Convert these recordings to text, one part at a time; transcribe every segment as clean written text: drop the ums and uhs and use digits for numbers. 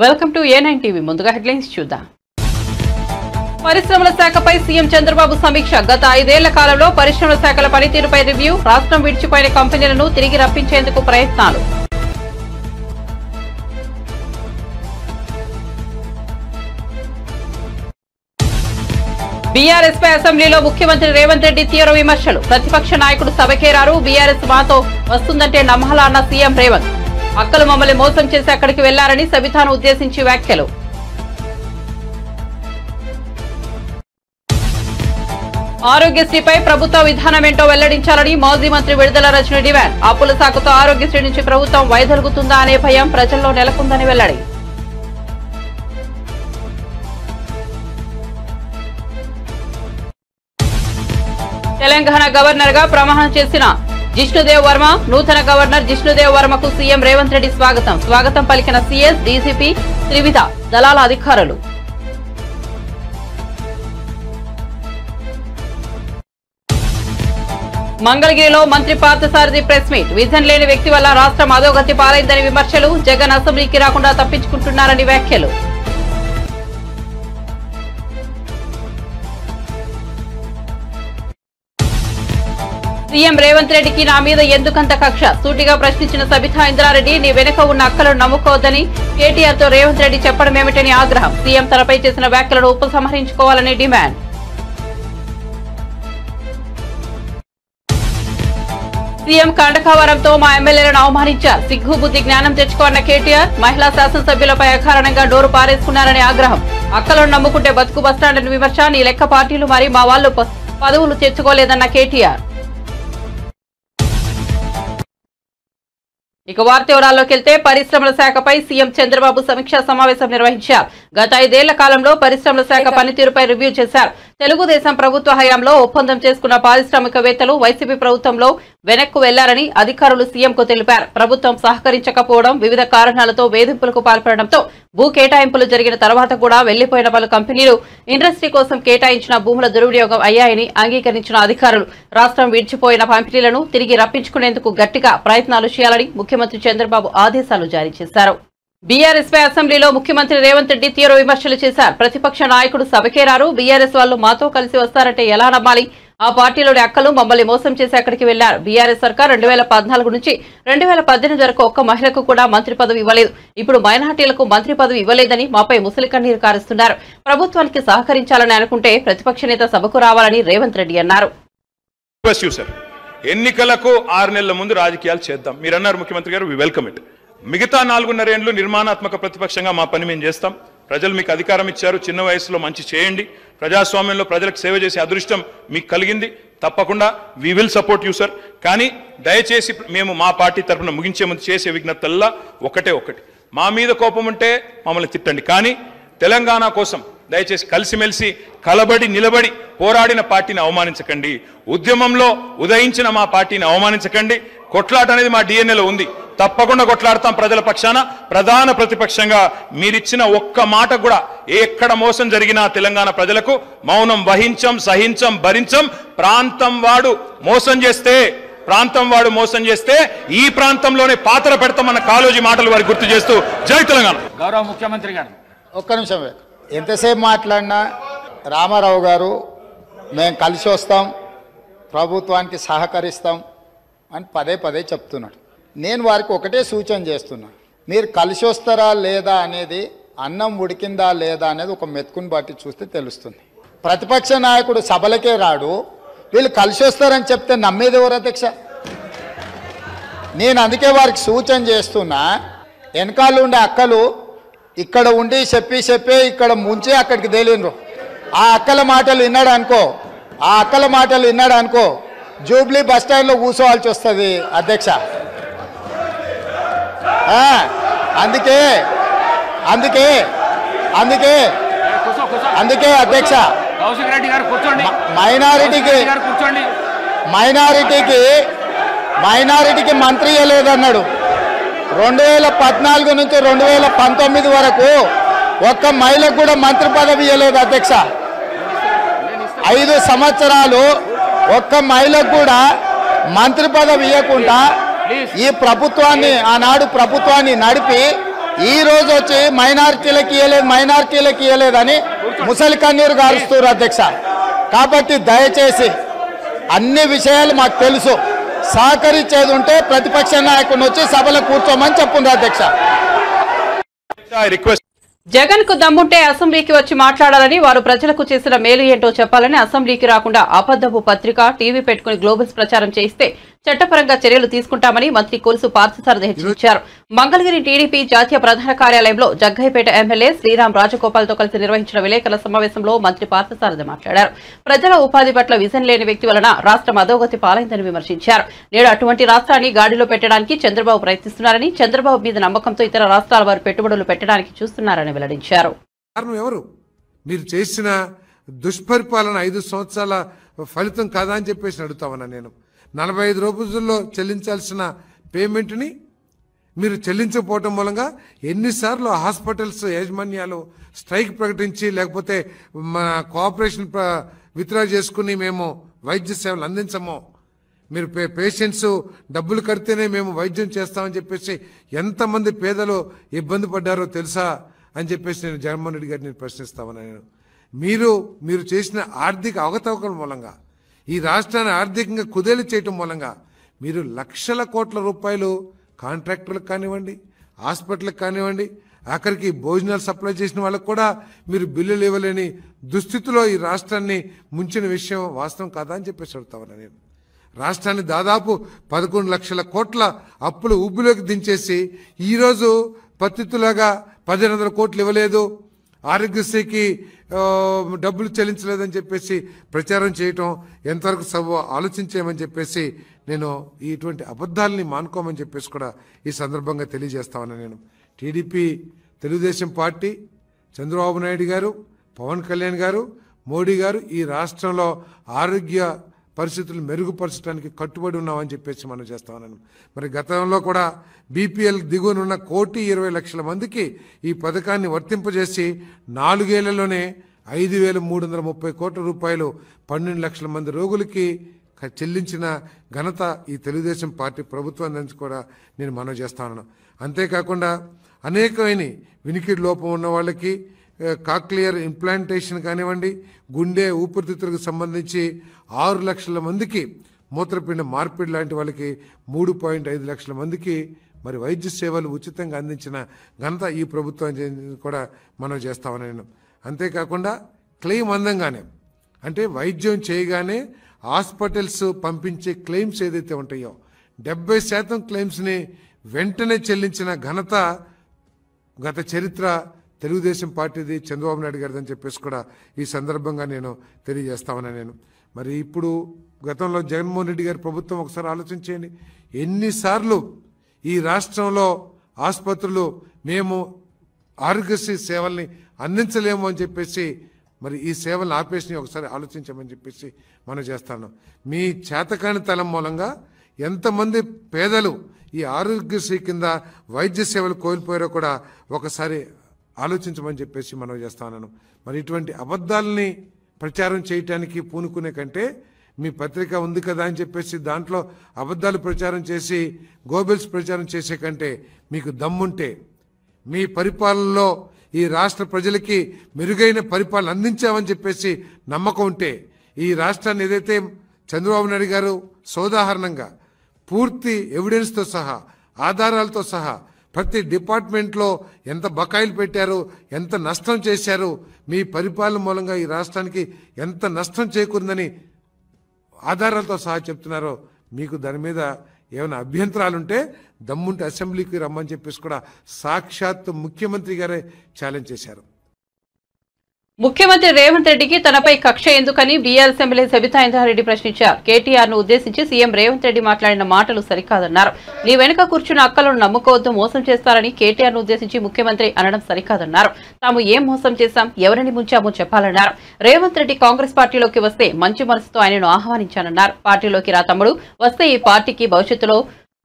Welcome to A9 TV. ముందుగా headlines చూద్దాం. పరిశ్రమల శాఖపై సీఎం చంద్రబాబు సమీక్ష. గత 5 ఏళ్ల కాలంలో పరిశ్రమల శాఖల పనితీరుపై రివ్యూ. రాష్ట్రం విడిచిపోయిన కంపెనీలను తిరిగి రప్పించేందుకు ప్రయత్నాలు. బీఆర్ఎస్ పై అసెంబ్లీలో ముఖ్యమంత్రి రేవంత్ రెడ్డి తీవ్ర విమర్శలు. ప్రతిపక్ష నాయకుడు సభకే రారు, బీఆర్ఎస్ మాతో వస్తుందంటే నమ్మాలా అన్న సీఎం రేవంత్. అక్కలు మమ్మల్ని మోసం చేసి అక్కడికి వెళ్లారని సబితాను ఉద్దేశించి వ్యాఖ్యలు. ఆరోగ్యశ్రీపై ప్రభుత్వ విధానమేంటో వెల్లడించాలని మాజీ మంత్రి విడుదల రజని డిమాండ్. అప్పుల సాకుతో ఆరోగ్యశ్రీ నుంచి ప్రభుత్వం వైదొలుగుతుందా అనే భయం ప్రజల్లో నెలకొందని వెల్లడి. తెలంగాణ గవర్నర్ గా ప్రమాణం చేసిన జిష్ణుదేవ్ వర్మ. నూతన గవర్నర్ జిష్ణుదేవ్ వర్మకు సీఎం రేవంత్ రెడ్డి స్వాగతం పలికిన సీఎస్, డీజీపీ, త్రివిధ దళాల అధికారులు. మంగళగిరిలో మంత్రి పార్థసారథి ప్రెస్ మీట్. విజన్ లేని వ్యక్తి వల్ల రాష్ట్రం అధోగతి పాలైందని విమర్శలు. జగన్ అసెంబ్లీకి రాకుండా తప్పించుకుంటున్నారని వ్యాఖ్యలు. సీఎం రేవంత్ రెడ్డికి నా మీద ఎందుకంత కక్ష? సూటిగా ప్రశ్నించిన సబితా ఇంద్రారెడ్డి, నీ వెనుక ఉన్న అక్కలను నమ్ముకోవద్దని కేటీఆర్ తో రేవంత్ రెడ్డి చెప్పడమేమిటని ఆగ్రహం. సీఎం తనపై చేసిన వ్యాఖ్యలను ఉపసంహరించుకోవాలని డిమాండ్. సీఎం కండకావరంతో మా ఎమ్మెల్యేలను అవమానించారు. సిగ్గు బుద్ధి జ్ఞానం తెచ్చుకోన్న కేటీఆర్. మహిళా శాసనసభ్యులపై అకారణంగా డోరు పారేసుకున్నారని ఆగ్రహం. అక్కలను నమ్ముకుంటే బతుకు బస్టాండ్ విమర్శ. నీ లెక్క పార్టీలు మరి మా వాళ్లు పదవులు తెచ్చుకోలేదన్న కేటీఆర్. ఇక వార్త వివరాల్లోకి వెళ్తే, పరిశ్రమల శాఖపై సీఎం చంద్రబాబు సమీక్షా సమావేశం నిర్వహించారు. గత 5 ఏళ్ల కాలంలో పరిశ్రమల శాఖ పనితీరుపై రివ్యూ చేశారు. తెలుగుదేశం ప్రభుత్వ హయాంలో ఒప్పందం చేసుకున్న పారిశ్రామికవేత్తలు వైసీపీ ప్రభుత్వంలో వెనక్కు వెళ్లారని అధికారులు సీఎంకు తెలిపారు. ప్రభుత్వం సహకరించకపోవడం, వివిధ కారణాలతో వేధింపులకు పాల్పడడంతో భూ కేటాయింపులు జరిగిన తర్వాత కూడా వెళ్లిపోయిన పలు కంపెనీలు ఇండస్ట్రీ కోసం కేటాయించిన భూముల దుర్వినియోగం అయ్యాయని అంగీకరించిన అధికారులు రాష్ట్రం విడిచిపోయిన కంపెనీలను తిరిగి రప్పించుకునేందుకు గట్టిగా ప్రయత్నాలు చేయాలని ముఖ్యమంత్రి చంద్రబాబు ఆదేశాలు జారీ చేశారు. బీఆర్ఎస్ పై అసెంబ్లీలో ముఖ్యమంత్రి రేవంత్ రెడ్డి తీవ్ర విమర్శలు చేశారు. ప్రతిపక్ష నాయకుడు సభకే రారు, బీఆర్ఎస్ వాళ్ళు మాతో కలిసి వస్తారంటే ఎలా నమ్మాలి? ఆ పార్టీలోని అక్కలు మమ్మల్ని మోసం చేసి అక్కడికి వెళ్లారు. బీఆర్ఎస్ సర్కార్ 2014 నుంచి 2018 వరకు ఒక్క మహిళకు కూడా మంత్రి పదవి ఇవ్వలేదు. ఇప్పుడు మైనార్టీలకు మంత్రి పదవి ఇవ్వలేదని మాపై ముసలి కన్నీరు కారుస్తున్నారు. ప్రభుత్వానికి సహకరించాలని అనుకుంటే ప్రతిపక్ష నేత సభకు రావాలని రేవంత్ రెడ్డి అన్నారు. ఎన్నికలకు 6 నెలల ముందు రాజకీయాలు చేద్దాం మీరన్నారు ముఖ్యమంత్రి గారు. We welcome it. మిగతా 4.5 ఏళ్లు నిర్మాణాత్మక ప్రతిపక్షంగా మా పని మేము చేస్తాం. ప్రజలు మీకు అధికారం ఇచ్చారు, చిన్న వయసులో మంచి చేయండి. ప్రజాస్వామ్యంలో ప్రజలకు సేవ చేసే అదృష్టం మీకు కలిగింది. తప్పకుండా we will support you sir. కానీ దయచేసి మేము మా పార్టీ తరఫున ముగించే ముందు చేసే విజ్ఞప్తల్లా ఒకటి మా మీద కోపం ఉంటే మమ్మల్ని తిట్టండి, కానీ తెలంగాణ కోసం దయచేసి కలిసిమెలిసి కలబడి నిలబడి పోరాడిన పార్టీని అవమానించకండి. ఉద్యమంలో ఉదయించిన మా పార్టీని అవమానించకండి. కొట్లాట అనేది మా డిఎన్ఏలో ఉంది. తప్పకుండా కొట్లాడతాం ప్రజల పక్షాన. ప్రధాన ప్రతిపక్షంగా మీరిచ్చిన ఒక్క మాట కూడా ఎక్కడ మోసం జరిగినా తెలంగాణ ప్రజలకు మౌనం వహించం, సహించం, భరించం. ప్రాంతం వాడు మోసం చేస్తే ఈ ప్రాంతంలోనే పాత్ర పెడతామన్న కాలోజీ మాటలు వారికి గుర్తు చేస్తూ జై తెలంగాణ. గౌరవ ముఖ్యమంత్రి గారు ఒక్క నిమిషం. ఎంతసేపు మాట్లాడినా రామారావు గారు మేము కలిసి వస్తాం, ప్రభుత్వానికి సహకరిస్తాం అని పదే చెప్తున్నాడు. నేను వారికి ఒకటే సూచన చేస్తున్నా, మీరు కలిసి వస్తారా లేదా అనేది, అన్నం ఉడికిందా లేదా అనేది ఒక మెతుకుని బట్టి చూస్తే తెలుస్తుంది. ప్రతిపక్ష నాయకుడు సభలకే రాడు, వీళ్ళు కలిసి వస్తారని చెప్తే నమ్మేది ఎవరు అధ్యక్ష? నేను అందుకే వారికి సూచన చేస్తున్నా, వెనకాల ఉండే అక్కలు ఇక్కడ ఉండి చెప్పి ఇక్కడ ముంచి అక్కడికి తేలినరు. ఆ అక్కల మాటలు విన్నాడు అనుకో జూబ్లీ బస్టాండ్లో కూర్చోవాల్సి వస్తుంది అధ్యక్ష. అందుకే అధ్యక్ష, మైనారిటీకి మంత్రి ఇవ్వలేదన్నాడు. 2014 నుంచి 2019 వరకు ఒక్క మహిళకు కూడా మంత్రి పదవి ఇవ్వలేదు అధ్యక్ష. 5 సంవత్సరాలు ఒక్క మహిళకు కూడా మంత్రి పదవి ఇవ్వకుండా ఈ ప్రభుత్వాన్ని ఆనాడు ప్రభుత్వాన్ని నడిపి ఈ రోజు వచ్చి మైనారిటీలకు ఇవ్వలేదని ముసలి కన్నీరు గారుస్తారు అధ్యక్ష. కాబట్టి దయచేసి అన్ని విషయాలు మాకు తెలుసు, సహకరించేది ఉంటే ప్రతిపక్ష నాయకుడిని వచ్చి సభలో కూర్చోమని చెప్పుంది అధ్యక్ష. జగన్ కు దమ్ముంటే అసెంబ్లీకి వచ్చి మాట్లాడాలని, వారు ప్రజలకు చేసిన మేలు ఏంటో చెప్పాలని, అసెంబ్లీకి రాకుండా అబద్దపు పత్రిక టీవీ పెట్టుకుని గ్లోబల్స్ ప్రచారం చేయిస్తే చట్టపరంగా చర్యలు తీసుకుంటామని మంత్రి కొలుసు పార్థసారథి హెచ్చరించారు. మంగళగిరి టీడీపీ జాతీయ ప్రధాన కార్యాలయంలో జగ్గయ్యపేట ఎమ్మెల్యే శ్రీరామ్ రాజగోపాల్తో కలిసి నిర్వహించిన విలేకరుల సమావేశంలో మంత్రి పార్థసారథి మాట్లాడారు. ప్రజల ఉపాధి పట్ల విజన్ లేని వ్యక్తి వలన రాష్ట్రం అధోగతి పాలైందని విమర్శించారు. నేడు అటువంటి రాష్ట్రాన్ని గాడిలో పెట్టడానికి చంద్రబాబు ప్రయత్నిస్తున్నారని, చంద్రబాబు మీద నమ్మకంతో ఇతర రాష్ట్రాల వారు పెట్టుబడులు పెట్టడానికి చూస్తున్నారని వెల్లడించారు. మీరు చేసిన దుష్పరిపాలన 5 సంవత్సరాల ఫలితం కాదా అని చెప్పేసి అడుగుతామన్నా. నేను 45 రోజుల్లో చెల్లించాల్సిన పేమెంట్ని మీరు చెల్లించకపోవటం మూలంగా ఎన్నిసార్లు హాస్పిటల్స్ యాజమాన్యాలు స్ట్రైక్ ప్రకటించి లేకపోతే మన కోఆపరేషన్ విత్డ్రా చేసుకుని మేము వైద్య సేవలు అందించమో, మీరు పేషెంట్స్ డబ్బులు కడితేనే మేము వైద్యం చేస్తామని చెప్పేసి ఎంతమంది పేదలు ఇబ్బంది పడ్డారో తెలుసా అని చెప్పేసి నేను జగన్మోహన్ రెడ్డి గారిని ప్రశ్నిస్తామని. నేను మీరు చేసిన ఆర్థిక అవకతవకల మూలంగా ఈ రాష్ట్రాన్ని ఆర్థికంగా కుదేలు చేయటం మూలంగా మీరు లక్షల కోట్ల రూపాయలు కాంట్రాక్టర్లకు కానివ్వండి, హాస్పిటల్కి కానివ్వండి, ఆఖరికి భోజనాలు సప్లై చేసిన వాళ్ళకు కూడా మీరు బిల్లులు ఇవ్వలేని దుస్థితిలో ఈ రాష్ట్రాన్ని ముంచిన విషయం వాస్తవం కాదా అని చెప్పేసి అడుగుతామన్నా. నేను రాష్ట్రాన్ని దాదాపు 11 లక్షల కోట్ల అప్పులు ఊబిలోకి దించేసి ఈరోజు పత్తితులాగా 1500 కోట్లు ఇవ్వలేదు, ఆరోగ్యశ్రీకి డబ్బులు చెల్లించలేదని చెప్పేసి ప్రచారం చేయటం ఎంతవరకు ఆలోచించేయమని చెప్పేసి నేను ఇటువంటి అబద్ధాలని మానుకోమని చెప్పేసి కూడా ఈ సందర్భంగా తెలియజేస్తామని. నేను టీడీపీ, తెలుగుదేశం పార్టీ, చంద్రబాబు నాయుడు గారు, పవన్ కళ్యాణ్ గారు, మోడీ గారు ఈ రాష్ట్రంలో ఆరోగ్య పరిస్థితులు మెరుగుపరచడానికి కట్టుబడి ఉన్నామని చెప్పేసి మనం చేస్తామన్నాను. మరి గతంలో కూడా బీపీఎల్ దిగువనున్న 1,20,00,000 మందికి ఈ పథకాన్ని వర్తింపజేసి 4 ఏళ్లలోనే 5,330 కోట్ల రూపాయలు 12 లక్షల మంది రోగులకి చెల్లించిన ఘనత ఈ తెలుగుదేశం పార్టీ ప్రభుత్వం నుంచి కూడా నేను మనవి చేస్తాను. అంతేకాకుండా అనేకమైన వినికిడి లోపం ఉన్న వాళ్ళకి కాక్లియర్ ఇంప్లాంటేషన్ కానివ్వండి, గుండె ఊపిరితిత్తులకు సంబంధించి 6 లక్షల మందికి, మూత్రపిండ మార్పిడి లాంటి వాళ్ళకి 3.5 లక్షల మందికి మరి వైద్య సేవలు ఉచితంగా అందించిన ఘనత ఈ ప్రభుత్వం కూడా మనం చేస్తామని. నేను అంతేకాకుండా క్లెయిమ్ అందంగానే, అంటే వైద్యం చేయగానే హాస్పిటల్స్ పంపించే క్లెయిమ్స్ ఏదైతే ఉంటాయో 70% క్లెయిమ్స్ని వెంటనే చెల్లించిన ఘనత గత చరిత్ర తెలుగుదేశం పార్టీది, చంద్రబాబు నాయుడు గారిది అని చెప్పేసి కూడా ఈ సందర్భంగా నేను తెలియజేస్తామని. నేను మరి ఇప్పుడు గతంలో జగన్మోహన్ రెడ్డి గారి ప్రభుత్వం ఒకసారి ఆలోచించేయండి, ఎన్నిసార్లు ఈ రాష్ట్రంలో ఆసుపత్రులు మేము ఆరోగ్యశ్రీ సేవల్ని అందించలేము అని చెప్పేసి మరి ఈ సేవలను ఆపేసి ఒకసారి ఆలోచించమని చెప్పేసి మనం చేస్తాను. మీ చేతకాని తలం మూలంగా ఎంతమంది పేదలు ఈ ఆరోగ్యశ్రీ కింద వైద్య సేవలు కోల్పోయారో కూడా ఒకసారి ఆలోచించమని చెప్పేసి మనం చేస్తాను. మరి ఇటువంటి అబద్ధాలని ప్రచారం చేయటానికి పూనుకునే కంటే మీ పత్రిక ఉంది కదా అని చెప్పేసి దాంట్లో అబద్ధాలు ప్రచారం చేసి గోబెల్స్ ప్రచారం చేసే కంటే మీకు దమ్ముంటే, మీ పరిపాలనలో ఈ రాష్ట్ర ప్రజలకి మెరుగైన పరిపాలన అందించామని చెప్పేసి నమ్మకం ఉంటే, ఈ రాష్ట్రాన్ని ఏదైతే చంద్రబాబు నాయుడు గారు సోదాహరణంగా పూర్తి ఎవిడెన్స్తో సహా, ఆధారాలతో సహా ప్రతి డిపార్ట్మెంట్లో ఎంత బకాయిలు పెట్టారు, ఎంత నష్టం చేశారు, మీ పరిపాలన మూలంగా ఈ రాష్ట్రానికి ఎంత నష్టం చేకూరిందని ఆధారాలతో సహా చెప్తున్నారో, మీకు దాని మీద ఏమైనా అభ్యంతరాలుంటే దమ్ముంటే అసెంబ్లీకి రమ్మని చెప్పేసి కూడా సాక్షాత్ ముఖ్యమంత్రి గారే ఛాలెంజ్ చేశారు. ముఖ్యమంత్రి రేవంత్ రెడ్డికి తనపై కక్ష ఎందుకని బీఆర్ఎస్ ఎమ్మెల్యే సబితా ఇంద్రారెడ్డి ప్రశ్నించారు. కేటీఆర్ ను ఉద్దేశించి సీఎం రేవంత్ రెడ్డి మాట్లాడిన మాటలు సరికాదన్నారు. నీ వెనుక కూర్చున్న అక్కలను నమ్ముకోవద్దు, మోసం చేస్తారని కేటీఆర్ ను ఉద్దేశించి ముఖ్యమంత్రి అనడం సరికాదన్నారు. తాము ఏం మోసం చేశాం, ఎవరిని ముంచామో చెప్పాలన్నారు. రేవంత్ రెడ్డి కాంగ్రెస్ పార్టీలోకి వస్తే మంచి మనసుతో ఆయనను ఆహ్వానించానన్నారు. పార్టీలోకి రా తమ్ముడు, వస్తే ఈ పార్టీకి భవిష్యత్తులో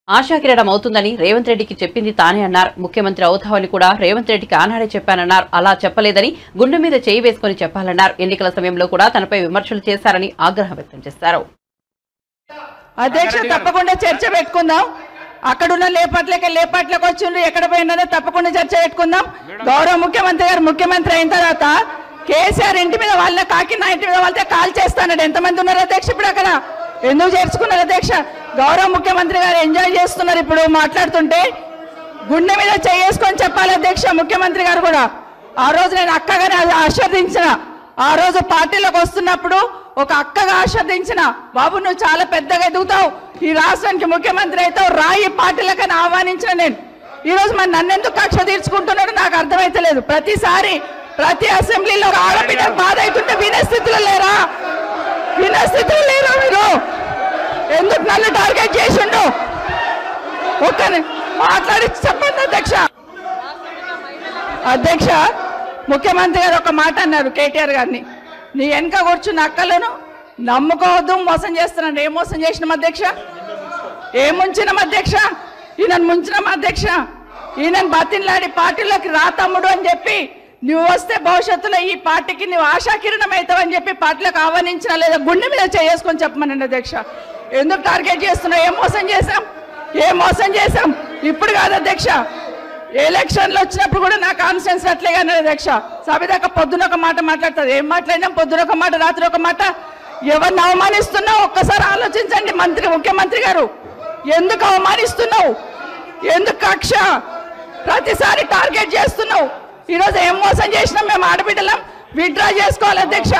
ఆశాకిరణం అవుతుందని రేవంత్ రెడ్డికి చెప్పింది తానే అన్నారు. ముఖ్యమంత్రి అవుతావని కూడా రేవంత్ రెడ్డికి ఆనాడే చెప్పానన్నారు. అలా చెప్పలేదని గుండె మీద చేయి వేసుకుని చెప్పాలన్నారు. ఎన్నికల సమయంలో కూడా తనపై విమర్శలు చేశారని ఆగ్రహం వ్యక్తం చేశారు. అధ్యక్ష, తప్పకుండా చర్చ పెట్టుకుందాం. అక్కడున్న లేపాట్లకు వచ్చిండ్రు, ఎక్కడ పోయిందో తప్పకుండా చర్చ పెట్టుకుందాం. గౌరవ ముఖ్యమంత్రి గారు ముఖ్యమంత్రి అయిన తర్వాత కేసీఆర్ ఇంటి మీద వాళ్ళ కాకినా ఇంటి మీద వాళ్ళతో కాల్ చేస్తానడు. ఎంతమంది ఉన్నారు అధ్యక్ష ఇప్పుడు అక్కడ? ఎందుకు చేర్చుకున్నారు అధ్యక్ష? గౌరవ ముఖ్యమంత్రి గారు ఎంజాయ్ చేస్తున్నారు. ఇప్పుడు మాట్లాడుతుంటే గుండె మీద చేసుకొని చెప్పాలి అధ్యక్ష. ముఖ్యమంత్రి గారు కూడా ఆ రోజు నేను అక్కగానే ఆశీర్వదించిన, ఆ రోజు పార్టీలోకి వస్తున్నప్పుడు ఒక అక్కగా ఆశీర్వదించిన, బాబు నువ్వు చాలా పెద్దగా ఎదుగుతావు, ఈ రాష్ట్రానికి ముఖ్యమంత్రి అవుతావు, రాయి పార్టీలకని ఆహ్వానించిన నేను. ఈ రోజు మరి నన్నెందుకు కక్ష తీర్చుకుంటున్నాడు నాకు అర్థమైతలేదు. ప్రతిసారి ప్రతి అసెంబ్లీలో ఆడబిడ్డ బాధ అవుతుంటే వినే స్థితిలో లేరా? వినే స్థితిలో లేరా మీరు? ఎందుకు నన్ను టార్గెట్ చేసిండు? ఒక్క మాట్లాడి చెప్పండి అధ్యక్ష. అధ్యక్ష ముఖ్యమంత్రి గారు ఒక మాట అన్నారు కేటీఆర్ గారిని, నీ వెనక కూర్చున్న అక్కలను నమ్ముకోవద్దు, మోసం చేస్తున్నాడు. ఏం మోసం చేసినాం అధ్యక్ష? ఏం ముంచినాం అధ్యక్ష? ఈయనను ముంచినాం అధ్యక్ష. ఈయనను బతిన్లాడి పార్టీలోకి రా తమ్ముడు అని చెప్పి, నువ్వు వస్తే భవిష్యత్తులో ఈ పార్టీకి నువ్వు ఆశాకిరణం అవుతావు అని చెప్పి పార్టీలకు ఆహ్వానించిన లేదా గుండె మీద చేసుకొని చెప్పమనండి అధ్యక్ష. ఎందుకు టార్గెట్ చేస్తున్నావు? ఏం మోసం చేశాం? ఏం మోసం చేశాం? ఇప్పుడు కాదు అధ్యక్ష, ఎలక్షన్లు వచ్చినప్పుడు కూడా నా కాన్ఫిడెన్స్ అట్లేగా అధ్యక్ష. సభదాకా పొద్దున ఒక మాట మాట్లాడుతుంది. ఏం మాట్లాడినాం? పొద్దున ఒక మాట, రాత్రి ఒక మాట. ఎవరిని అవమానిస్తున్నావు ఒక్కసారి ఆలోచించండి ముఖ్యమంత్రి గారు. ఎందుకు అవమానిస్తున్నావు? ఎందుకు కక్ష? ప్రతిసారి టార్గెట్ చేస్తున్నావు. ఈరోజు ఏం మోసం చేసినాం? మేము ఆడబిడ్డలం విత్డ్రా చేసుకోవాలి అధ్యక్ష.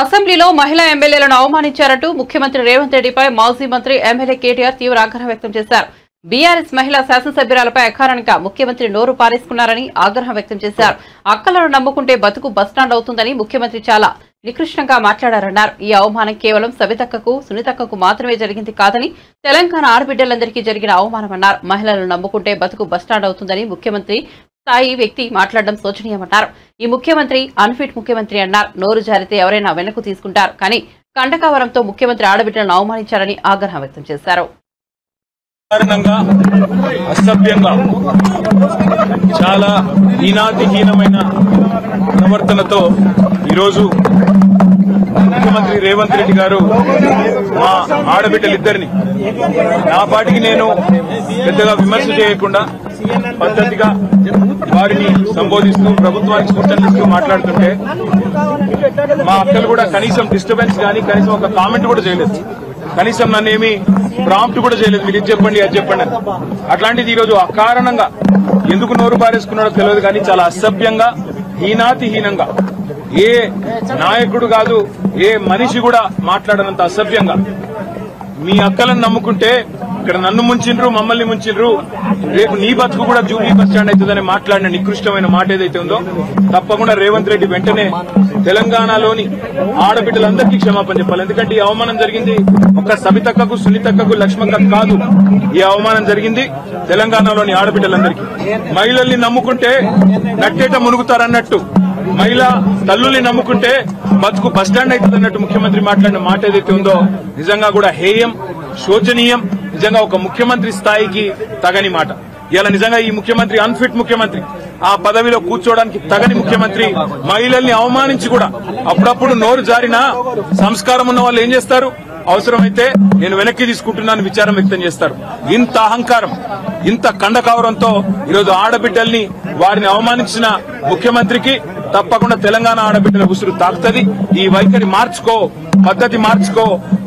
అసెంబ్లీలో మహిళా ఎమ్మెల్యేలను అవమానించారంటూ ముఖ్యమంత్రి రేవంత్ రెడ్డిపై మాజీ మంత్రి ఎమ్మెల్యే కేటీఆర్ తీవ్ర ఆగ్రహం వ్యక్తం చేశారు. బీఆర్ఎస్ మహిళా శాసనసభ్యురాలపై అకారణంగా ముఖ్యమంత్రి నోరు పారేసుకున్నారని ఆగ్రహం వ్యక్తం చేశారు. అక్కలను నమ్ముకుంటే బతుకు బస్టాండ్ అవుతుందని ముఖ్యమంత్రి చాలా నికృష్టంగా మాట్లాడారన్నారు. ఈ అవమానం కేవలం సవితక్కకు, సునీతక్కకు మాత్రమే జరిగింది కాదని తెలంగాణ ఆడబిడ్డలందరికీ జరిగిన అవమానమన్నారు. మహిళలను నమ్ముకుంటే బతుకు బస్టాండ్ అవుతుందని ముఖ్యమంత్రి స్థాయి వ్యక్తి మాట్లాడడం శోచనీయమన్నారు. ఈ ముఖ్యమంత్రి అన్ఫిట్ ముఖ్యమంత్రి అన్నారు. నోరు జారితే ఎవరైనా వెనక్కు తీసుకుంటారు, కానీ కండకావరంతో ముఖ్యమంత్రి ఆడబిడ్డలను అవమానించారని ఆగ్రహం వ్యక్తం చేశారు. అసభ్యంగా చాలా హీనాతిహీనమైన ప్రవర్తనతో ఈరోజు ముఖ్యమంత్రి రేవంత్ రెడ్డి గారు మా ఆడబిడ్డలిద్దరిని, నా పాటికి నేను పెద్దగా విమర్శ చేయకుండా పద్ధతిగా వారిని సంబోధిస్తూ ప్రభుత్వానికి సూచనలు ఇస్తూ మాట్లాడుతుంటే మా అక్కలు కూడా కనీసం డిస్టర్బెన్స్ కానీ కనీసం ఒక కామెంట్ కూడా చేయలేదు. కనీసం నన్నేమి ప్రాంప్ట్ కూడా చేయలేదు. మీరు ఇది చెప్పండి అది చెప్పండి అని. అట్లాంటిది ఈరోజు అకారణంగా ఎందుకు నోరు పారేసుకున్నాడో తెలియదు, కానీ చాలా అసభ్యంగా హీనాతిహీనంగా ఏ నాయకుడు కాదు ఏ మనిషి కూడా మాట్లాడనంత అసభ్యంగా మీ అక్కలను నమ్ముకుంటే ఇక్కడ నన్ను ముంచిండ్రు, మమ్మల్ని ముంచిండ్రు, రేపు నీ బతుకు కూడా జూబ్లీ బస్ స్టాండ్ అవుతుందని మాట్లాడిన నికృష్టమైన మాట ఏదైతే ఉందో తప్పకుండా రేవంత్ రెడ్డి వెంటనే తెలంగాణలోని ఆడబిడ్డలందరికీ క్షమాపణ చెప్పాలి. ఎందుకంటే ఈ అవమానం జరిగింది ఒక సబితక్కకు, సునీతక్కకు, లక్ష్మక్కకు కాదు. ఈ అవమానం జరిగింది తెలంగాణలోని ఆడబిడ్డలందరికీ. మహిళల్ని నమ్ముకుంటే నట్టేట మునుగుతారన్నట్టు, మహిళా తల్లుల్ని నమ్ముకుంటే బతుకు బస్టాండ్ అవుతుంది అన్నట్టు ముఖ్యమంత్రి మాట్లాడిన మాట ఏదైతే ఉందో నిజంగా కూడా హేయం, శోచనీయం, నిజంగా ఒక ముఖ్యమంత్రి స్థాయికి తగని మాట. ఇలా నిజంగా ఈ ముఖ్యమంత్రి అన్ఫిట్ ముఖ్యమంత్రి, ఆ పదవిలో కూర్చోవడానికి తగని ముఖ్యమంత్రి. మహిళల్ని అవమానించి కూడా అప్పుడప్పుడు నోరు జారినా సంస్కారం ఉన్న వాళ్ళు ఏం చేస్తారు? అవసరమైతే నేను వెనక్కి తీసుకుంటున్నాను విచారం వ్యక్తం చేస్తారు. ఇంత అహంకారం, ఇంత కండకావరంతో ఈరోజు ఆడబిడ్డల్ని వారిని అవమానించిన ముఖ్యమంత్రికి తప్పకుండా తెలంగాణ ఆడబిడ్డల ఉసురు తాకుతుంది. ఈ వైఖరి మార్చుకో, పద్ధతి మార్చుకో.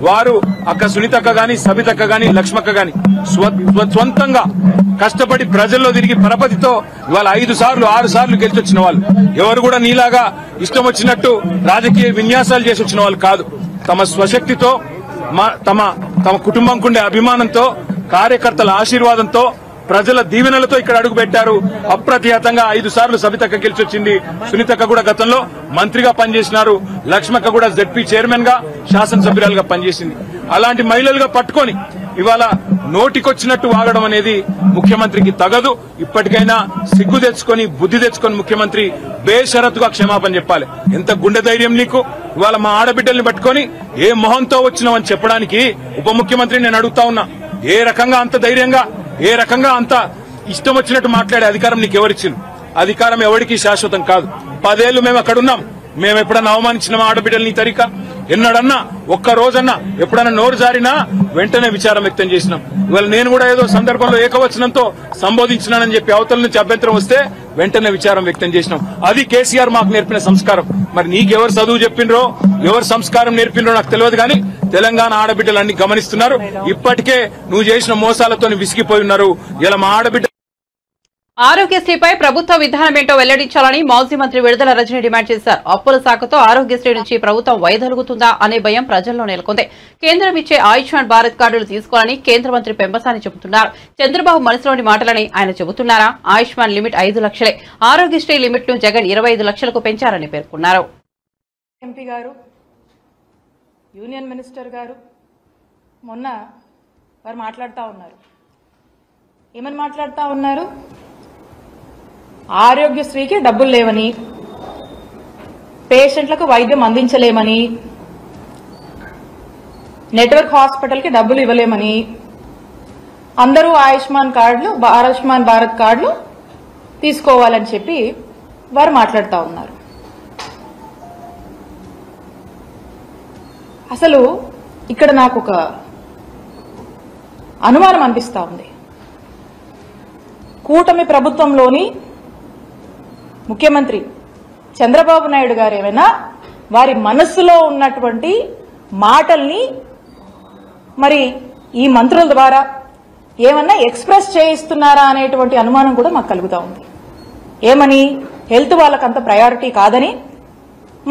వారు అక్క సునీతక్క గాని, సబితక్క గాని, లక్ష్మక్క గాని స్వంతంగా కష్టపడి ప్రజల్లో తిరిగి పరపతితో ఇవాళ 5 సార్లు 6 సార్లు గెలిచొచ్చిన వాళ్ళు. ఎవరు కూడా నీలాగా ఇష్టం వచ్చినట్టు రాజకీయ విన్యాసాలు చేసి వచ్చిన వాళ్ళు కాదు. తమ స్వశక్తితో, తమ కుటుంబంకుండే అభిమానంతో, కార్యకర్తల ఆశీర్వాదంతో, ప్రజల దీవెనలతో ఇక్కడ అడుగు పెట్టారు. అప్రతిహతంగా 5 సార్లు సబితక్క గెలిచొచ్చింది. సునీతక్క కూడా గతంలో మంత్రిగా పనిచేసినారు. లక్ష్మక్క కూడా జెడ్పీ చైర్మన్ గా, శాసనసభ్యురాలుగా పనిచేసింది. అలాంటి మహిళలుగా పట్టుకొని ఇవాళ నోటికొచ్చినట్టు వాగడం అనేది ముఖ్యమంత్రికి తగదు. ఇప్పటికైనా సిగ్గు తెచ్చుకొని, బుద్ధి తెచ్చుకొని ముఖ్యమంత్రి బేషరతుగా క్షమాపణ చెప్పాలి. ఎంత గుండె ధైర్యం నీకు? ఇవాళ మా ఆడబిడ్డల్ని పట్టుకొని ఏ మొహంతో వచ్చినావని చెప్పడానికి ఉప ముఖ్యమంత్రి నేను అడుగుతా ఉన్నా. ఏ రకంగా అంత ధైర్యంగా, ఏ రకంగా అంత ఇష్టం వచ్చినట్టు మాట్లాడే అధికారం నీకు ఎవరిచ్చింది? అధికారం ఎవరికి శాశ్వతం కాదు. 10 ఏళ్లు మేము అక్కడున్నాం. మేము ఎప్పుడన్నా అవమానించిన ఆడబిడ్డల్ని తరిక ఎన్నడన్నా ఒక్క రోజన్నా ఎప్పుడన్నా నోరు జారినా వెంటనే విచారం వ్యక్తం చేసినాం. ఇవాళ నేను కూడా ఏదో సందర్భంలో ఏకవచనంతో సంబోధించినానని చెప్పి అవతల నుంచి అభ్యంతరం వస్తే వెంటనే విచారం వ్యక్తం చేసినాం. అది కేసీఆర్ మాకు నేర్పిన సంస్కారం. మరి నీకెవరు చదువు చెప్పిండ్రో, ఎవరు సంస్కారం నేర్పిండ్రో నాకు తెలియదు, కానీ తెలంగాణ ఆడబిడ్డలు అన్ని గమనిస్తున్నారు. ఇప్పటికే నువ్వు చేసిన మోసాలతో విసిగిపోయి ఉన్నారు. ఇలా మా ఆడబిడ్డ ఆరోగ్యశ్రీపై ప్రభుత్వ విధానం ఏంటో వెల్లడించాలని మాజీ మంత్రి విడుదల రజని డిమాండ్ చేశారు. అప్పుల శాఖతో ఆరోగ్యశ్రీ నుంచి ప్రభుత్వం వైదొలుగుతుందా అనే భయం ప్రజల్లో నెలకొంది. కేంద్రం ఇచ్చే ఆయుష్మాన్ భారత్ కార్డులు తీసుకోవాలని కేంద్ర మంత్రి పెంబసాని చెబుతున్నారు. చంద్రబాబు మనసులోని మాటలని ఆయన చెబుతున్నారా? ఆయుష్మాన్ లిమిట్ 5 లక్షలే. ఆరోగ్యశ్రీ లిమిట్ ను జగన్ 25 లక్షలకు పెంచారని పేర్కొన్నారు. ఎంపీ గారు, యూనియన్ మినిస్టర్ గారు మొన్న వారు మాట్లాడుతూ ఉన్నారు. ఏమని మాట్లాడుతూ ఉన్నారు? ఆరోగ్యశ్రీకి డబ్బులు లేవని, పేషెంట్లకు వైద్యం అందించలేమని, నెట్వర్క్ హాస్పిటల్కి డబ్బులు ఇవ్వలేమని, అందరూ ఆయుష్మాన్ భారత్ కార్డులు తీసుకోవాలని చెప్పి వారు మాట్లాడుతూ ఉన్నారు. అసలు ఇక్కడ నాకు ఒక అనుమానం అనిపిస్తా ఉంది. కూటమి ప్రభుత్వంలోని ముఖ్యమంత్రి చంద్రబాబు నాయుడు గారు ఏమైనా వారి మనస్సులో ఉన్నటువంటి మాటల్ని మరి ఈ మంత్రుల ద్వారా ఏమన్నా ఎక్స్ప్రెస్ చేయిస్తున్నారా అనేటువంటి అనుమానం కూడా మాకు కలుగుతా ఉంది. ఏమని? హెల్త్ వాళ్ళకంత ప్రయారిటీ కాదని,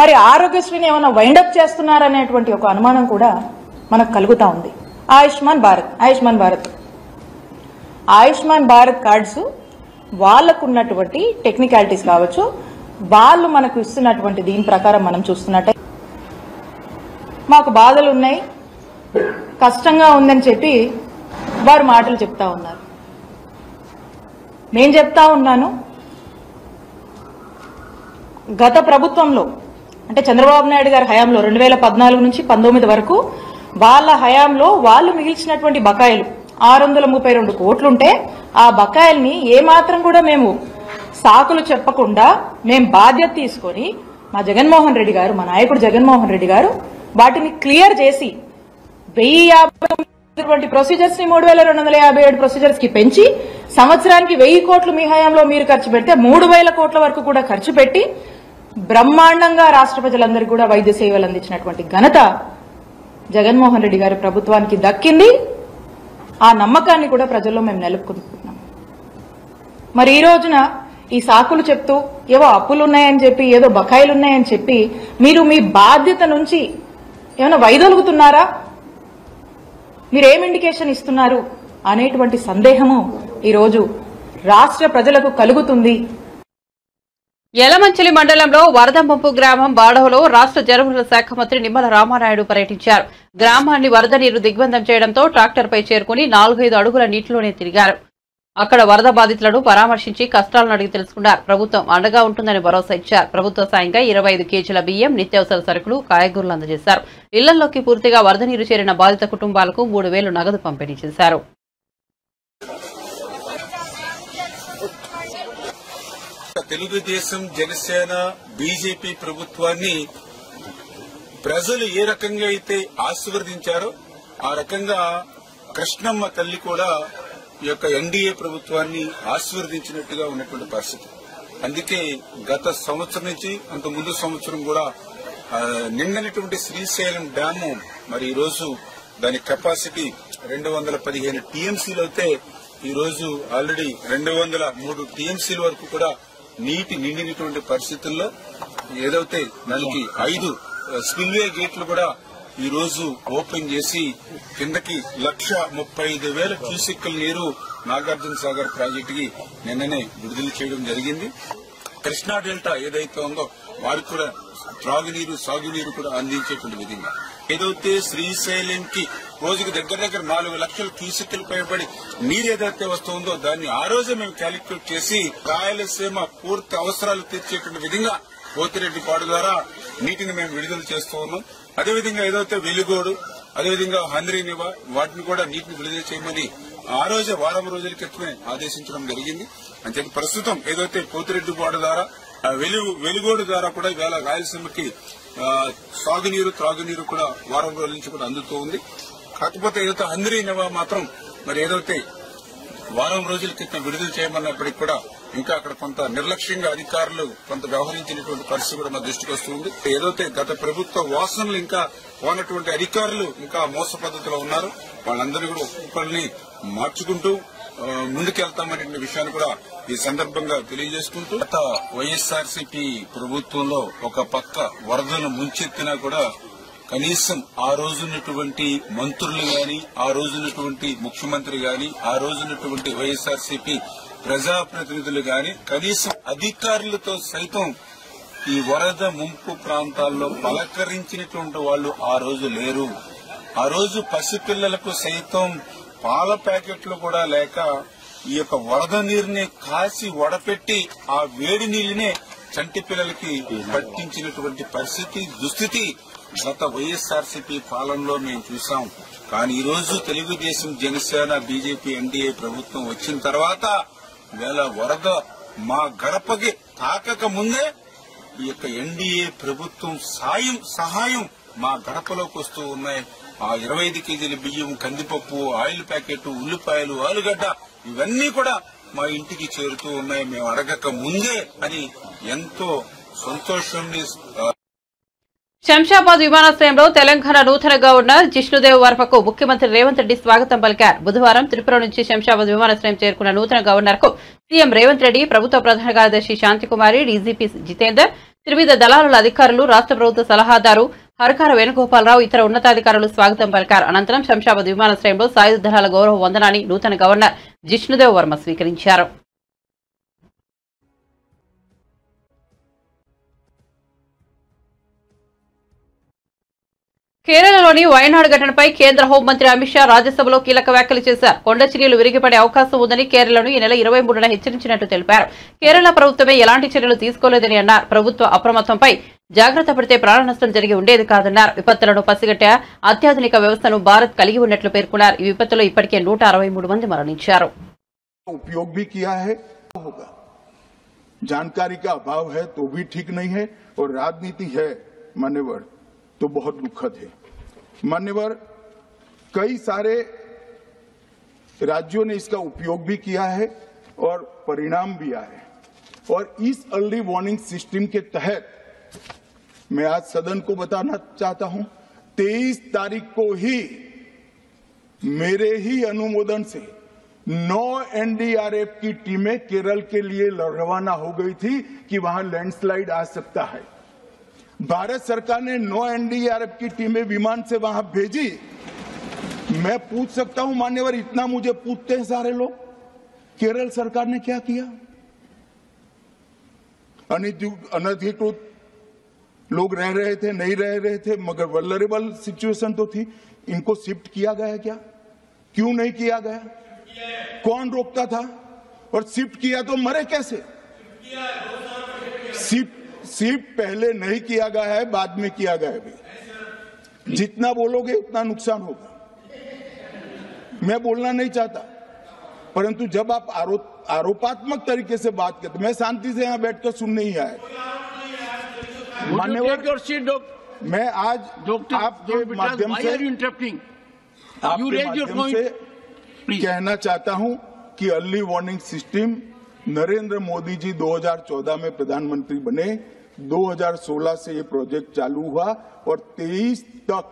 మరి ఆరోగ్యశ్రీని ఏమైనా వైండప్ చేస్తున్నారనేటువంటి ఒక అనుమానం కూడా మనకు కలుగుతా ఉంది. ఆయుష్మాన్ భారత్ కార్డ్స్ వాళ్ళకున్నటువంటి టెక్నికాలిటీస్ కావచ్చు, వాళ్ళు మనకు ఇస్తున్నటువంటి దీని ప్రకారం మనం చూస్తున్నట్టే మాకు బాధలు ఉన్నాయి, కష్టంగా ఉందని చెప్పి వారు మాటలు చెప్తా ఉన్నారు. నేను చెప్తా ఉన్నాను, గత ప్రభుత్వంలో అంటే చంద్రబాబు నాయుడు గారి హయాంలో 2014 నుంచి 19 వరకు వాళ్ళ హయాంలో వాళ్ళు మిగిల్చినటువంటి బకాయిలు 632 కోట్లుంటే ఆ బకాయిల్ని ఏమాత్రం కూడా మేము సాకులు చెప్పకుండా మేము బాధ్యత తీసుకొని మా జగన్మోహన్ రెడ్డి గారు, మా నాయకుడు జగన్మోహన్ రెడ్డి గారు వాటిని క్లియర్ చేసి 1050 ప్రొసీజర్స్ ని 3257 ప్రొసీజర్స్ కి పెంచి సంవత్సరానికి 1000 కోట్లు మీ హయాంలో మీరు ఖర్చు పెడితే 3000 కోట్ల వరకు కూడా ఖర్చు పెట్టి బ్రహ్మాండంగా రాష్ట్ర ప్రజలందరికీ కూడా వైద్య సేవలు అందించినటువంటి ఘనత జగన్మోహన్ రెడ్డి గారి ప్రభుత్వానికి దక్కింది. ఆ నమ్మకాన్ని కూడా ప్రజల్లో మేము నిలుపుకుంటున్నాం. మరి ఈ రోజున ఈ సాకులు చెప్తూ ఏవో అప్పులున్నాయని చెప్పి, ఏదో బకాయిలున్నాయని చెప్పి మీరు మీ బాధ్యత నుంచి ఏమైనా వైదొలుగుతున్నారా? మీరేం ఇండికేషన్ ఇస్తున్నారు అనేటువంటి సందేహము ఈరోజు రాష్ట్ర ప్రజలకు కలుగుతుంది. యలమంచిలి మండలంలో వరద ముంపు గ్రామం బాడవలో రాష్ట్ర జలవనరుల శాఖ మంత్రి నిమ్మల రామానాయుడు పర్యటించారు. గ్రామాన్ని వరద నీరు దిగ్బంధం చేయడంతో ట్రాక్టర్పై చేరుకుని 4-5 అడుగుల నీటిలోనే తిరిగారు. అక్కడ వరద బాధితులను పరామర్శించి కష్టాలను అడిగి తెలుసుకున్నారు. ప్రభుత్వం అండగా ఉంటుందని భరోసా ఇచ్చారు. ప్రభుత్వ సాయంగా 25 కేజీల బియ్యం, నిత్యావసర సరుకులు, కాయగూరలు అందజేశారు. ఇళ్లలోకి పూర్తిగా వరద నీరు చేరిన బాధిత కుటుంబాలకు 3,000 నగదు పంపిణీ చేశారు. తెలుగుదేశం, జనసేన, బీజేపీ ప్రభుత్వాన్ని ప్రజలు ఏ రకంగా అయితే ఆశీర్వదించారో ఆ రకంగా కృష్ణమ్మ తల్లి కూడా ఈ యొక్క ఎన్డీఏ ప్రభుత్వాన్ని ఆశీర్వదించినట్టుగా ఉన్నటువంటి పరిస్థితి. అందుకే గత సంవత్సరం నుంచి అంత ముందు సంవత్సరం కూడా నిండినటువంటి శ్రీశైలం డ్యాము మరి ఈ రోజు దాని కెపాసిటీ 215 టీఎంసీలు అయితే ఈ రోజు ఆల్రెడీ 203 టీఎంసీల వరకు కూడా నీటి నిండినటువంటి పరిస్థితుల్లో ఏదైతే దానికి 5 స్పిల్వే గేట్లు కూడా ఈ రోజు ఓపెన్ చేసి కిందకి 1,35,000 క్యూసెక్కుల నీరు నాగార్జున సాగర్ ప్రాజెక్టుకి నిన్ననే విడుదల చేయడం జరిగింది. కృష్ణా డెల్టా ఏదైతే ఉందో వారికి కూడా త్రాగునీరు, సాగునీరు కూడా అందించేటువంటి విధంగా ఏదైతే శ్రీశైలంకి రోజుకి దగ్గర 4 లక్షల క్యూసెక్కులు పైబడి నీరు ఏదైతే వస్తుందో దాన్ని ఆ రోజే మేము క్యాలిక్యులేట్ చేసి రాయలసీమ పూర్తి అవసరాలు తీర్చేటువంటి విధంగా పోతిరెడ్డిపాడు ద్వారా నీటిని మేము విడుదల చేస్తూ ఉన్నాం. అదేవిధంగా ఏదైతే వెలుగోడు, అదేవిధంగా హంద్రీనివా వాటిని కూడా నీటిని విడుదల చేయమని ఆ రోజే వారం రోజుల క్రితమే ఆదేశించడం జరిగింది. అంటే ప్రస్తుతం ఏదైతే పోతిరెడ్డిపాడు ద్వారా వెలుగోడు ద్వారా కూడా ఇవాళ రాయలసీమకి సాగునీరు త్రాగునీరు కూడా వారం రోజుల నుంచి కూడా అందుతూ ఉంది. కాకపోతే ఏదైతే హంద్రీ నవా మాత్రం మరి ఏదైతే వారం రోజుల క్రితం విడుదల చేయమన్నప్పటికీ కూడా ఇంకా అక్కడ కొంత నిర్లక్ష్యంగా అధికారులు కొంత వ్యవహరించినటువంటి పరిస్థితి కూడా మా దృష్టికి వస్తుంది. ఏదైతే గత ప్రభుత్వ వాసనలు ఇంకా పోనటువంటి అధికారులు ఇంకా మోస పద్ధతిలో ఉన్నారు, వాళ్ళందరూ కూడా ఒక్కొక్కరిని మార్చుకుంటూ ముందుకెళ్తామనే విషయాన్ని కూడా ఈ సందర్భంగా తెలియజేసుకుంటూ, గత వైఎస్ఆర్సీపీ ప్రభుత్వంలో ఒక పక్క వరదను ముంచెత్తినా కూడా కనీసం ఆ రోజున్నటువంటి మంత్రులు గాని, ఆ రోజున్నటువంటి ముఖ్యమంత్రి గాని, ఆ రోజున్నటువంటి వైఎస్ఆర్సీపీ ప్రజాప్రతినిధులు గాని కనీసం అధికారులతో సైతం ఈ వరద ముంపు ప్రాంతాల్లో పలకరించినటువంటి వాళ్ళు ఆ రోజు లేరు. ఆ రోజు పసిపిల్లలకు సైతం పాల ప్యాకెట్లు కూడా లేక ఈ యొక్క వరద నీరుని కాసి వడపెట్టి ఆ వేడి నీళ్లనే చంటి పిల్లలకి పట్టించినటువంటి పరిస్థితి దుస్థితి గత వైఎస్ఆర్సీపీ పాలనలో మేము చూసాం. కానీ ఈ రోజు తెలుగుదేశం జనసేన బీజేపీ ఎన్డీఏ ప్రభుత్వం వచ్చిన తర్వాత వేళ వరద మా గడపకి తాకక ముందే ఈ యొక్క ఎన్డీఏ ప్రభుత్వం సహాయం మా గడపలోకి వస్తూ ఉన్నాయి. ఆ 25 కేజీల బియ్యం, కందిపప్పు, ఆయిల్ ప్యాకెట్, ఉల్లిపాయలు, ఆలుగడ్డ ఇవన్నీ కూడా మా ఇంటికి చేరుతూ ఉన్నాయి మేము అడగక ముందే అని ఎంతో సంతోషాన్ని. శంషాబాద్ విమానాశ్రయంలో తెలంగాణ నూతన గవర్నర్ జిష్ణుదేవ్ వర్మకు ముఖ్యమంత్రి రేవంత్ రెడ్డి స్వాగతం పలికారు. బుధవారం త్రిపుర నుంచి శంషాబాద్ విమానాశ్రయం చేరుకున్న నూతన గవర్నర్ కు సీఎం రేవంత్ రెడ్డి, ప్రభుత్వ ప్రధాన కార్యదర్శి శాంతికుమారి, డీజీపీ జితేందర్, త్రివిధ దళారుల అధికారులు, రాష్ట్ర ప్రభుత్వ సలహాదారు హరకార వేణుగోపాలరావు, ఇతర ఉన్నతాధికారులు స్వాగతం పలికారు. అనంతరం శంషాబాద్ విమానాశ్రయంలో సాయుధ దళాల గౌరవ వందనాన్ని నూతన గవర్నర్ జిష్ణుదేవ్ వర్మ స్వీకరించారు. కేరళలోని వయనాడు ఘటనపై కేంద్ర హోంమంత్రి అమిత్ షా రాజ్యసభలో కీలక వ్యాఖ్యలు చేశారు. కొండ చర్యలు విరిగిపడే అవకాశం ఉందని కేరళను ఈ నెల 23న హెచ్చరించినట్టు తెలిపారు. కేరళ ప్రభుత్వమే ఎలాంటి చర్యలు తీసుకోలేదని అన్నారు. ప్రభుత్వ అప్రమత్తంపై జాగ్రత్త పడితే ప్రాణ నష్టం జరిగి ఉండేది కాదన్నారు. విపత్తులను పసిగట్టే అత్యాధునిక వ్యవస్థను భారత్ కలిగి ఉన్నట్లు పేర్కొన్నారు. ఈ విపత్తులో ఇప్పటికే 163 మంది మరణించారు. उपयोग भी किया है, होगा जानकारी का अभाव है तो भी ठीक नहीं है, और राजनीति है मान्यवर तो बहुत दुखद है। मान्यवर कई सारे राज्यों ने इसका उपयोग भी किया है और परिणाम भी आए, और इस अर्ली वार्निंग सिस्टम के तहत मैं आज सदन को बताना चाहता हूं, 23 तारीख को ही मेरे ही अनुमोदन से 9 एनडीआरएफ की टीमें केरल के लिए रवाना हो गई थी कि वहां लैंडस्लाइड आ सकता है। भारत सरकार ने 9 एनडीआरएफ की टीमें विमान से वहां भेजी। मैं पूछ सकता हूं मान्यवर, इतना मुझे पूछते हैं सारे लोग, केरल सरकार ने क्या किया? अनधिकृत लोग रह रहे थे, नहीं रह रहे थे, मगर वल्नरेबल सिचुएशन तो थी। इनको शिफ्ट किया गया क्या? क्यों नहीं किया गया? कौन रोकता था? और शिफ्ट किया तो मरे कैसे? शिफ्ट पहले नहीं किया गया है, बाद में किया गया है। जितना बोलोगे उतना नुकसान होगा। मैं बोलना नहीं चाहता, परंतु जब आप आरोपात्मक तरीके से बात करते, मैं शांति से यहां बैठकर सुनने ही आया। मान्यवर, मैं आज आपके माध्यम से कहना चाहता हूं कि early warning system Narendra Modi ji 2014 में प्रधानमंत्री बने, 2016 से ये प्रोजेक्ट चालू हुआ और 23 तक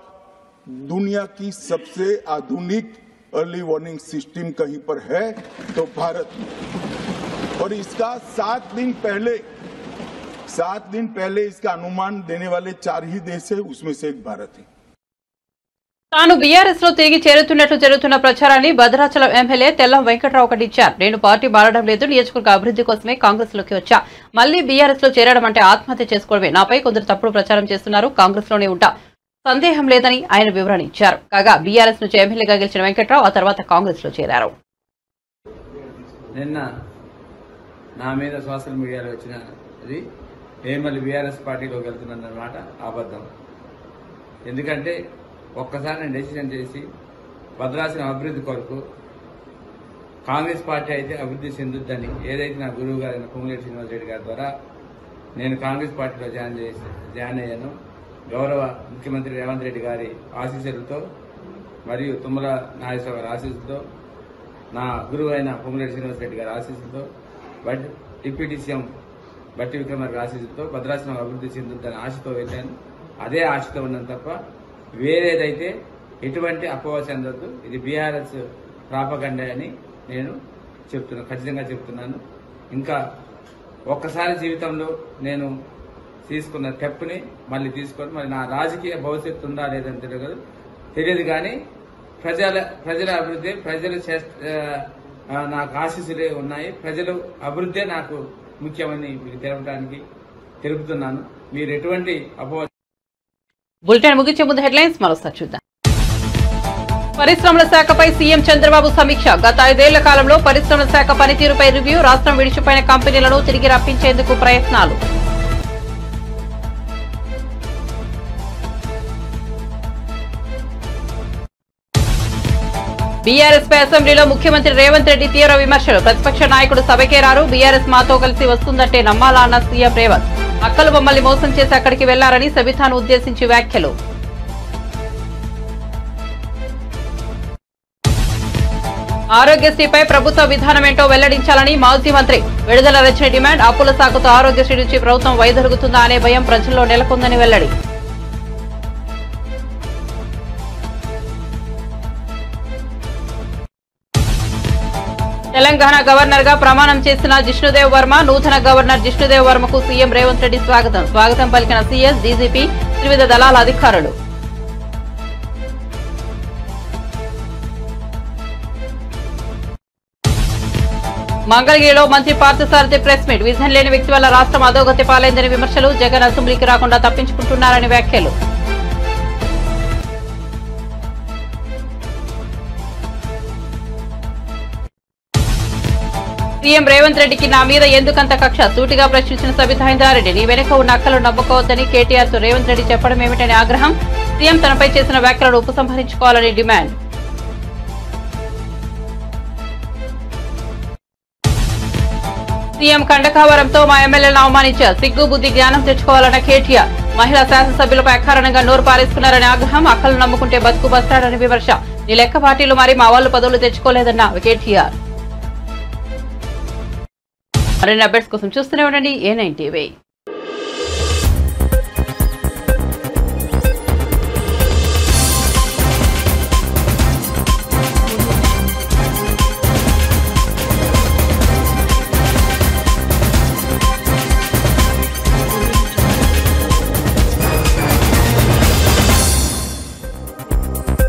दुनिया की सबसे आधुनिक अर्ली वार्निंग सिस्टम कहीं पर है तो भारत में। और इसका 7 दिन पहले इसका अनुमान देने वाले 4 ही देश है, उसमें से एक भारत है। తాను బీఆర్ఎస్ లో తిరిగి చేరుతున్నట్లు జరుగుతున్న ప్రచారాన్ని భద్రాచలం ఎమ్మెల్యే తెల్లం వెంకట్రావు ఖండించారు. నేను పార్టీ మారడం లేదు, నియోజకవర్గ అభివృద్ధి కోసమే కాంగ్రెస్ లోకి వచ్చా. మళ్లీ బీఆర్ఎస్ లో చేరడం అంటే ఆత్మహత్య చేసుకోవడమే. నాపై కొందరు తప్పుడు ప్రచారం చేస్తున్నారు. కాంగ్రెస్ లోనే ఉంటా, సందేహం లేదని ఆయన వివరణ ఇచ్చారు. కాగా బీఆర్ఎస్ నుంచి ఎమ్మెల్యేగా గెలిచిన వెంకట్రావు ఆ తర్వాత కాంగ్రెస్ లో చేరారు. నిన్న నా మీద సోషల్ మీడియాలో వచ్చిన అది నేను మళ్ళీ బీఆర్ఎస్ పార్టీలోకి వెళ్తున్నానన్నమాట అబద్ధం. ఎందుకంటే ఒక్కసారి నేను డెసిషన్ చేసి భద్రాచలం అభివృద్ధి కొరకు కాంగ్రెస్ పార్టీ అయితే అభివృద్ధి చెందుద్దని ఏదైతే నా గురువు గారైన పొంగులేటి శ్రీనివాసరెడ్డి గారి ద్వారా నేను కాంగ్రెస్ పార్టీలో జాయిన్ అయ్యాను. గౌరవ ముఖ్యమంత్రి రేవంత్ రెడ్డి గారి ఆశీస్సులతో మరియు తుమ్మల నాగేశ్వర గారి ఆశీస్సులతో నా గురువు అయిన పొంగులేటి శ్రీనివాసరెడ్డి గారి ఆశీస్సులతో డిప్యూటీ సీఎం బట్టి విక్రమార్క ఆశీస్సులతో భద్రాచలం అభివృద్ధి చెందుతుందని ఆశతో వెళ్ళాను. అదే ఆశతో ఉన్నాను తప్ప వేరేదైతే ఎటువంటి అపోహ చెందొద్దు. ఇది బీఆర్ఎస్ ప్రాపగండా అని నేను ఖచ్చితంగా చెప్తున్నాను. ఇంకా ఒక్కసారి జీవితంలో నేను తీసుకున్న స్టెప్ని మళ్ళీ తీసుకొని మరి నా రాజకీయ భవిష్యత్తు ఉందా లేదని తెలియదు కానీ ప్రజల అభివృద్ధి నాకు ఆశీస్సులే ఉన్నాయి. ప్రజలు అభివృద్ధే నాకు ముఖ్యమని మీకు తెలుపుతున్నాను. మీరు ఎటువంటి అపోహ. బులెటిన్ ముగించే ముందు హెడ్లైన్స్ మరోసారి చూద్దాం. పరిశ్రమల శాఖపై సీఎం చంద్రబాబు సమీక్ష. గత 5 ఏళ్ల కాలంలో పరిశ్రమల శాఖ పనితీరుపై రివ్యూ. రాష్ట్రం విడిచిపోయిన కంపెనీలను తిరిగి రప్పించేందుకు ప్రయత్నాలు. బీఆర్ఎస్ పై అసెంబ్లీలో ముఖ్యమంత్రి రేవంత్ రెడ్డి తీవ్ర విమర్శలు. ప్రతిపక్ష నాయకుడు సభకే రారు, బీఆర్ఎస్ మాతో కలిసి వస్తుందంటే నమ్మాలా అన్న సీఎం రేవంత్. అక్కలు మమ్మల్ని మోసం చేసి అక్కడికి వెళ్లారని సబితాను ఉద్దేశించి వ్యాఖ్యలు. ఆరోగ్యశ్రీపై ప్రభుత్వ విధానమేంటో వెల్లడించాలని మాజీ మంత్రి విడుదల రచన డిమాండ్. అప్పుల సాకుతో ఆరోగ్యశ్రీ నుంచి ప్రభుత్వం వైదొలుగుతుందా అనే భయం ప్రజల్లో నెలకొందని వెల్లడి. తెలంగాణ గవర్నర్ గా ప్రమాణం చేసిన జిష్ణుదేవ్ వర్మ. నూతన గవర్నర్ జిష్ణుదేవ్ వర్మకు సీఎం రేవంత్ రెడ్డి స్వాగతం పలికిన సీఎస్, డీజీపీ, త్రివిధ దళాల అధికారులు. మంగళగిరిలో మంత్రి పార్థసారథి ప్రెస్ మీట్. విజన్ లేని వ్యక్తి వల్ల రాష్ట్రం అధోగతి పాలైందని విమర్శలు. జగన్ అసెంబ్లీకి రాకుండా తప్పించుకుంటున్నారని వ్యాఖ్యలు. సీఎం రేవంత్ రెడ్డికి నా మీద ఎందుకంత కక్ష? సూటిగా ప్రశ్నించిన సబితా ఇంద్రారెడ్డి. నీ వెనుక ఉన్న అక్కలు నవ్వుకోవద్దని కేటీఆర్ తో రేవంత్ రెడ్డి చెప్పడం ఏమిటని ఆగ్రహం. సీఎం తనపై చేసిన వ్యాఖ్యలను ఉపసంహరించుకోవాలని డిమాండ్. సీఎం కండకావరంతో మా ఎమ్మెల్యేలను అవమానించారు. సిగ్గు బుద్ధి జ్ఞానం తెచ్చుకోవాలన్న కేటీఆర్. మహిళా శాసనసభ్యులపై అకారణంగా నోరు పారేసుకున్నారని ఆగ్రహం. అక్కలు నమ్ముకుంటే బతుకు బస్తాడని విమర్శ. నీ లెక్క పార్టీలు మరి మా వాళ్ళు పదవులు తెచ్చుకోలేదన్న కేటీఆర్. మరిన్ని అప్డేట్స్ కోసం చూస్తూనే ఉండండి A9 TV.